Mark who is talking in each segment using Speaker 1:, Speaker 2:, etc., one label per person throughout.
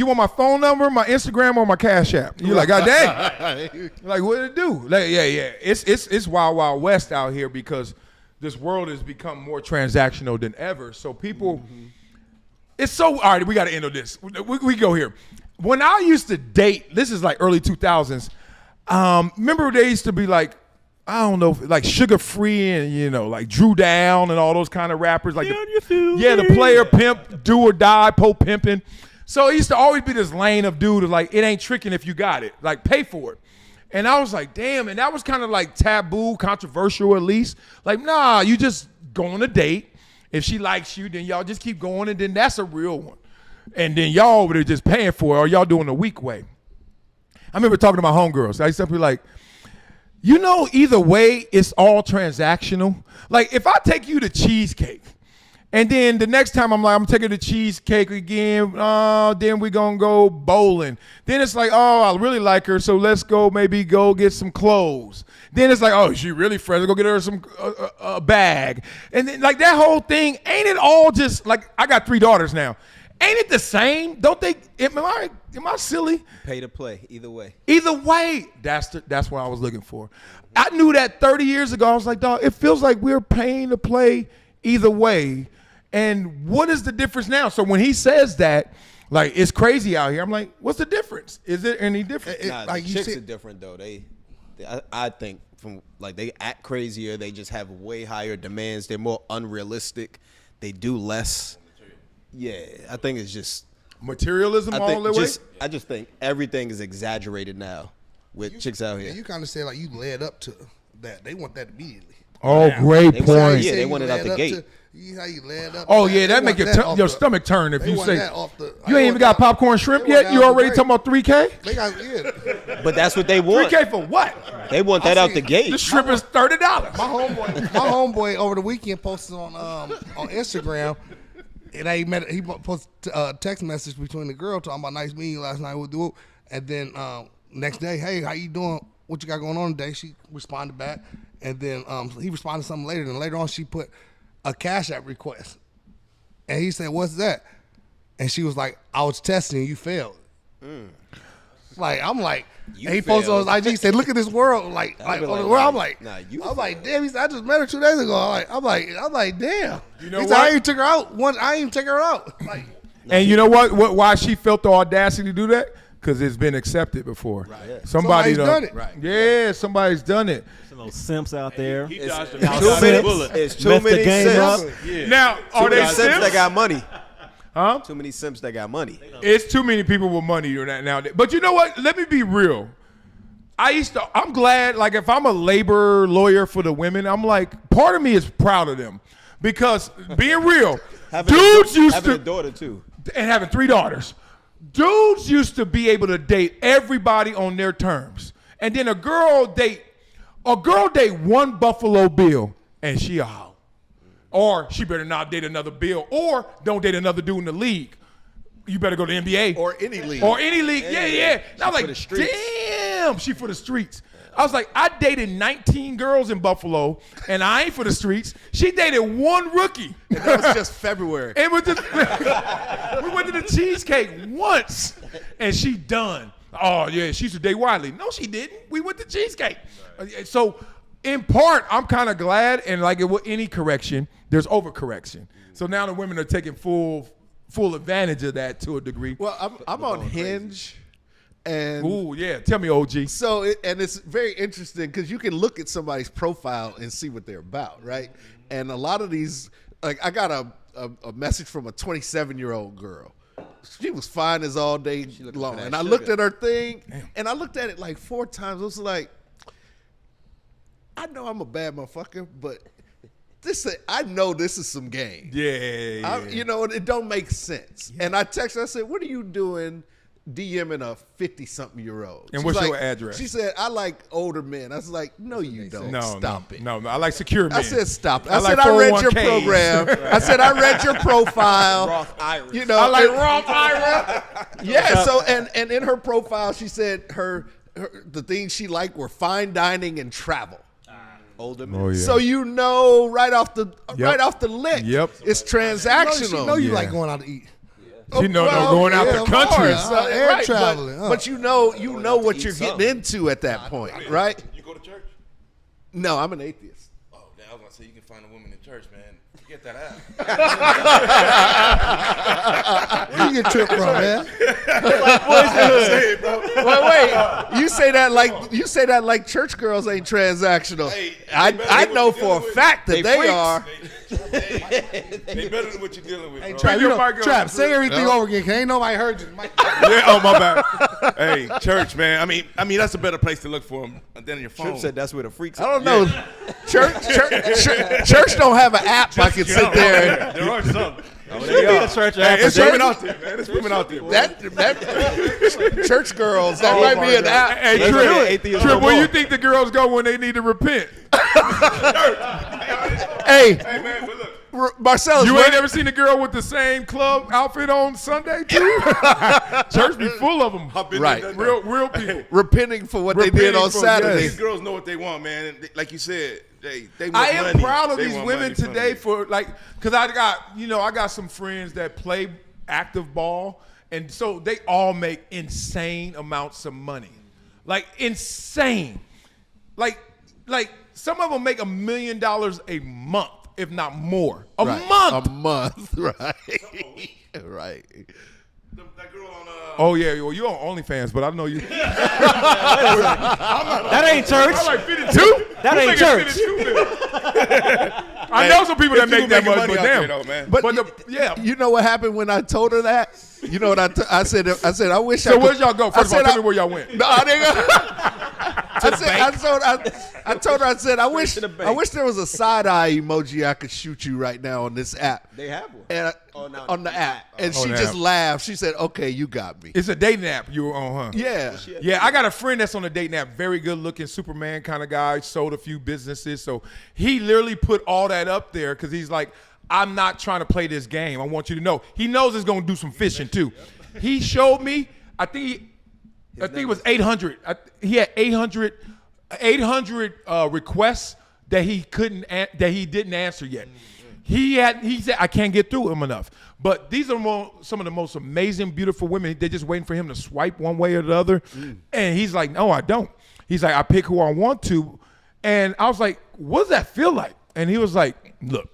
Speaker 1: You want my phone number, my Instagram, or my Cash App? You're like, God dang. Like, what did it do? Like, yeah. It's wild, wild west out here because this world has become more transactional than ever. So people, it's so, all right, we got to end on this. We go here. When I used to date, this is like early 2000s, remember they used to be like, I don't know, like Sugar Free and, you know, like Drew Down and all those kind of rappers. Like the player pimp, do or die, po pimping. So it used to always be this lane of dude like, it ain't tricking if you got it. Like, pay for it. And I was like, damn. And that was kind of like taboo, controversial at least. Like, nah, you just go on a date. If she likes you, then y'all just keep going, and then that's a real one. And then y'all over there just paying for it, or y'all doing the weak way. I remember talking to my homegirls. I used to be like, you know, either way, it's all transactional. Like, if I take you to cheesecake, and then the next time I'm like, I'm taking the cheesecake again, then we're going to go bowling. Then it's like, oh, I really like her, so let's go maybe go get some clothes. Then it's like, oh, she really fresh, let's go get her some a bag. And then, like, that whole thing, ain't it all just, like, I got 3 daughters now. Ain't it the same? Don't they, am I silly?
Speaker 2: Pay to play, either way.
Speaker 1: Either way, that's what I was looking for. I knew that 30 years ago. I was like, dog, it feels like we're paying to play either way. And what is the difference now? So when he says that, like, it's crazy out here, I'm like, what's the difference? Is there any difference?
Speaker 2: Nah, like, the chicks are different, though. I think, from like, they act crazier. They just have way higher demands. They're more unrealistic. They do less. Yeah, I think it's just
Speaker 1: materialism all the way.
Speaker 2: I just think everything is exaggerated now with chicks out here.
Speaker 3: Yeah, you kind of said like you led up to that. They want that immediately.
Speaker 1: Oh, great point.
Speaker 2: Yeah, they want it out the gate.
Speaker 3: How you led up?
Speaker 1: Oh yeah, that make your stomach turn if you say you ain't even got popcorn shrimp yet. You already talking about 3K?
Speaker 3: They got
Speaker 2: But that's what they want.
Speaker 1: 3K for what?
Speaker 2: They want that out the gate.
Speaker 1: The shrimp is $30.
Speaker 3: My homeboy over the weekend posted on Instagram. And he posted a text message between the girl talking about nice meeting you last night. We'll do it. And then next day, hey, how you doing? What you got going on today? She responded back. And then he responded something later. And later on, she put a Cash App request. And he said, what's that? And she was like, I was testing. You failed. Like, I'm like, and he posted on his IG, said, look at this world. Like on the world, I'm like, I'm like, damn. He said, I just met her 2 days ago. I'm like, damn.
Speaker 1: You know
Speaker 3: he
Speaker 1: what?
Speaker 3: said, I ain't took her out. I ain't take her out. Like,
Speaker 1: and you know what? Why she felt the audacity to do that? Because it's been accepted before. Right. Yeah. Somebody's done it. Right. Yeah, somebody's done it.
Speaker 4: There's little simps out there.
Speaker 2: It's 2 many simps.
Speaker 1: Yeah. Now, are they simps
Speaker 2: that got money?
Speaker 1: Huh?
Speaker 2: Too many simps that got money.
Speaker 1: It's too many people with money nowadays. But you know what? Let me be real. I'm glad, like, if I'm a labor lawyer for the women, I'm like, part of me is proud of them. Because being real, dudes used to.
Speaker 2: Having a daughter, too.
Speaker 1: And having 3 daughters. Dudes used to be able to date everybody on their terms. And then a girl date 1 Buffalo Bill, and she out. Or she better not date another Bill, or don't date another dude in the league. You better go to the NBA.
Speaker 3: Or any league.
Speaker 1: Yeah. And I was like, damn, she for the streets. I was like, I dated 19 girls in Buffalo, and I ain't for the streets. She dated 1 rookie.
Speaker 3: And that was just February.
Speaker 1: And we went to the cheesecake once, and she done. Oh, yeah, she used to date Wiley. No, she didn't. We went to cheesecake. So, in part, I'm kind of glad, and like with any correction, there's overcorrection. So now the women are taking full advantage of that to a degree.
Speaker 5: Well, I'm on Hinge. And
Speaker 1: ooh, yeah. Tell me, OG.
Speaker 5: So, and it's very interesting because you can look at somebody's profile and see what they're about, right? And a lot of these, like, I got a message from a 27-year-old girl. She was fine as all day long. And I looked at her thing, and I looked at it like 4 times. I was like, I know I'm a bad motherfucker, but I know this is some game.
Speaker 1: Yeah.
Speaker 5: You know, it don't make sense. Yeah. And I texted her, I said, what are you doing DMing a 50-something-year-old?
Speaker 1: And what's your address?
Speaker 5: She said, I like older men. I was like, no, you don't. Stop it.
Speaker 1: No, I like secure men.
Speaker 5: I said, stop it.
Speaker 1: I
Speaker 5: said,
Speaker 1: like
Speaker 5: I read your
Speaker 1: 401ks.
Speaker 5: program. I said, I read your profile.
Speaker 2: Roth Irish.
Speaker 5: You know,
Speaker 1: I like Roth Ira.
Speaker 5: Yeah, so, and in her profile, she said the things she liked were fine dining and travel.
Speaker 2: Older men.
Speaker 1: Oh, yeah.
Speaker 5: So you know right off the lick.
Speaker 1: Yep.
Speaker 5: It's transactional.
Speaker 3: You know you like going out to eat.
Speaker 1: She know going out the country.
Speaker 3: Air traveling.
Speaker 5: But you know what you're getting into at that point, right?
Speaker 4: You go to church?
Speaker 5: No, I'm an atheist.
Speaker 4: Oh, damn, I was gonna say you can find a woman in church, man. Get that out.
Speaker 3: Where you get tripped from, man?
Speaker 5: Wait, you say that like church girls ain't transactional.
Speaker 4: Hey,
Speaker 5: I know for a fact that they are.
Speaker 4: They better than what you're dealing with,
Speaker 3: Hey,
Speaker 4: bro.
Speaker 3: Trap, say everything over again, cause ain't nobody heard you.
Speaker 4: Yeah, oh my bad. Hey, church, man. I mean, that's a better place to look for them than your phone.
Speaker 2: Trip said that's where the freaks
Speaker 5: I
Speaker 2: are.
Speaker 5: don't know. Church don't have an app I can sit there.
Speaker 4: There are some.
Speaker 1: It's women out there, man. It's women out there. Bro.
Speaker 5: That church girls, that might be an app.
Speaker 1: Hey, Trip, where you think the girls go when they need to repent?
Speaker 5: Hey,
Speaker 4: Man, but look.
Speaker 5: Marcellus,
Speaker 1: You ain't ever seen a girl with the same club outfit on Sunday too? Church be full of them.
Speaker 5: Right.
Speaker 1: Real people.
Speaker 5: repenting for what they did on
Speaker 1: Repenting for-
Speaker 5: Saturday.
Speaker 4: These girls know what they want, man. And like you said, they want
Speaker 1: I am
Speaker 4: money.
Speaker 1: proud of
Speaker 4: They
Speaker 1: these
Speaker 4: want
Speaker 1: women
Speaker 4: money from
Speaker 1: today
Speaker 4: you.
Speaker 1: for cause I got some friends that play active ball, and so they all make insane amounts of money. Like insane. Like some of them make $1 million a month, if not more. A month.
Speaker 5: A month, right. Right.
Speaker 4: That girl on
Speaker 1: Oh yeah, well you on OnlyFans, but I know you.
Speaker 6: That ain't church.
Speaker 1: I'm like 52.
Speaker 6: That ain't church.
Speaker 1: I know some people that make that
Speaker 4: making
Speaker 1: much,
Speaker 4: money
Speaker 1: but
Speaker 4: out
Speaker 1: damn.
Speaker 4: there, though, man.
Speaker 5: But
Speaker 1: yeah.
Speaker 5: you know what happened when I told her that? You know what I said? I said I wish.
Speaker 1: So where'd y'all go? First of all, tell me where y'all went.
Speaker 5: No, I didn't go. I told her. I said I wish there was a side eye emoji I could shoot you right now on this app.
Speaker 2: They have one.
Speaker 5: And on the app, and
Speaker 1: On
Speaker 5: she
Speaker 1: the
Speaker 5: just
Speaker 1: app.
Speaker 5: laughed. She said, "Okay, you got me."
Speaker 1: It's a dating app you were on, huh?
Speaker 5: Yeah.
Speaker 1: Yeah, I got a friend that's on a dating app, very good looking Superman kind of guy, sold a few businesses. So he literally put all that up there because he's like, I'm not trying to play this game. I want you to know. He knows it's going to do some fishing too. He showed me, I think it was 800. He had 800 requests that he didn't answer yet. He said, I can't get through them enough. But these are some of the most amazing, beautiful women. They're just waiting for him to swipe one way or the other. And he's like, no, I don't. He's like, I pick who I want to. And I was like, what does that feel like? And he was like, look,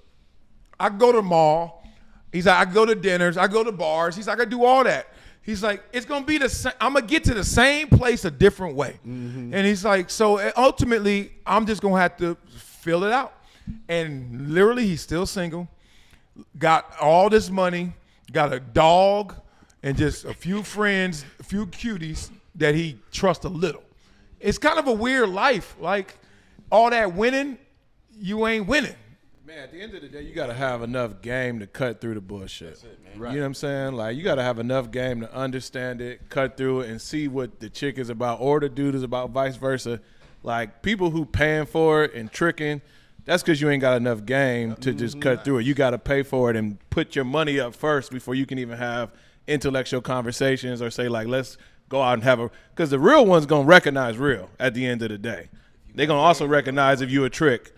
Speaker 1: I go to the mall. He's like, I go to dinners. I go to bars. He's like, I do all that. He's like, it's going to be the same. I'm going to get to the same place a different way. And he's like, so ultimately, I'm just going to have to fill it out. And literally, he's still single, got all this money, got a dog, and just a few friends, a few cuties that he trusts a little. It's kind of a weird life. Like, all that winning, you ain't winning.
Speaker 7: Man, at the end of the day, you got to have enough game to cut through the bullshit. That's it, man. Right. You know what I'm saying? Like, you got to have enough game to understand it, cut through it, and see what the chick is about or the dude is about, vice versa. Like, people who paying for it and tricking, that's because you ain't got enough game to just cut through it. You got to pay for it and put your money up first before you can even have intellectual conversations or say, like, let's go out and have a – because the real one's going to recognize real at the end of the day. They're going to also recognize if you a trick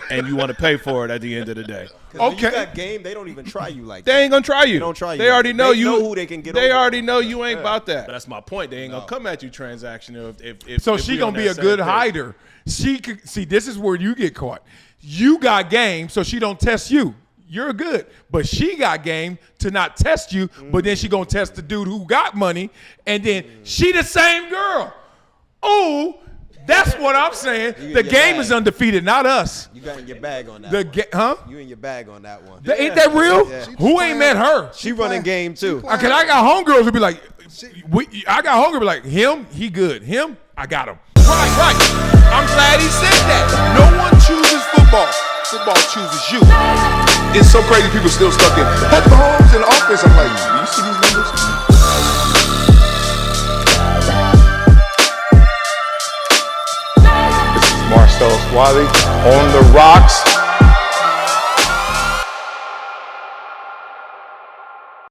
Speaker 7: and you want to pay for it at the end of the day.
Speaker 2: When you got game, they don't even try you like that.
Speaker 7: They ain't going to try you.
Speaker 2: They don't try you.
Speaker 7: They already know you.
Speaker 2: They know who they can get
Speaker 7: They
Speaker 2: over.
Speaker 7: already know you ain't about that. But that's my point. They ain't going to come at you transactional if
Speaker 1: So
Speaker 7: if
Speaker 1: she
Speaker 7: we
Speaker 1: gonna
Speaker 7: on
Speaker 1: be
Speaker 7: that
Speaker 1: a
Speaker 7: same
Speaker 1: good
Speaker 7: page.
Speaker 1: hider. She could see. This is where you get caught. You got game, so she don't test you. You're good, but she got game to not test you. But then she gonna test the dude who got money, and then she the same girl. Oh, that's what I'm saying.
Speaker 2: You
Speaker 1: The
Speaker 2: in your
Speaker 1: game
Speaker 2: bag.
Speaker 1: is undefeated, not us.
Speaker 2: You got in your bag on that.
Speaker 1: Huh?
Speaker 2: You in your bag on that one.
Speaker 1: Ain't that real?
Speaker 2: Yeah.
Speaker 1: Who ain't met her?
Speaker 2: She running game too.
Speaker 1: Cause I got homegirls who be like, I got homegirls be like, him, he good. Him, I got him. Right. I'm glad he said that. No one chooses football. Football chooses you.
Speaker 8: It's so crazy people still stuck in Pat Mahomes in the offense. I'm like, do you see these numbers? This is Marcellus Wiley on the rocks.